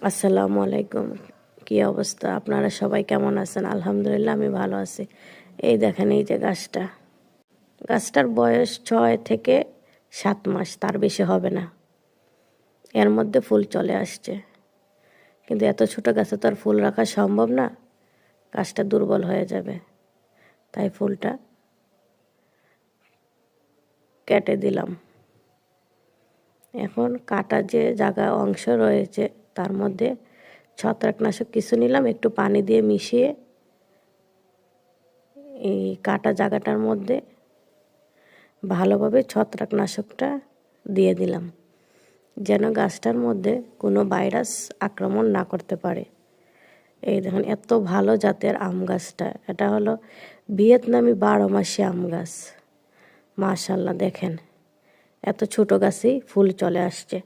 আসসালামু আলাইকুম। কি অবস্থা? আপনারা সবাই কেমন আছেন? আলহামদুলিল্লাহ আমি ভালো আছি। এই দেখেন, এই যে গাছটার বয়স 6 থেকে 7 মাস, তার বেশি হবে না। এর মধ্যে ফুল চলে আসছে, কিন্তু এত ছোট গাছে তো আর ফুল রাখা সম্ভব না, গাছটা দুর্বল হয়ে যাবে। তাই ফুলটা কেটে দিলাম। এখন কাটা যে অংশ রয়েছে তার মধ্যে ছত্রাকনাশক কিছু নিলাম, একটু পানি দিয়ে মিশিয়ে এই কাটা জায়গাটার মধ্যে ভালোভাবে ছত্রাকনাশকটা দিয়ে দিলাম, যেন গাছটার মধ্যে কোনো ভাইরাস আক্রমণ না করতে পারে। এই দেখুন, এত ভালো জাতের আম গাছটা। এটা হলো ভিয়েতনামি 12 মাসি আম গাছ। মাশাআল্লাহ, দেখেন এত ছোট গাছেই ফুল চলে আসছে।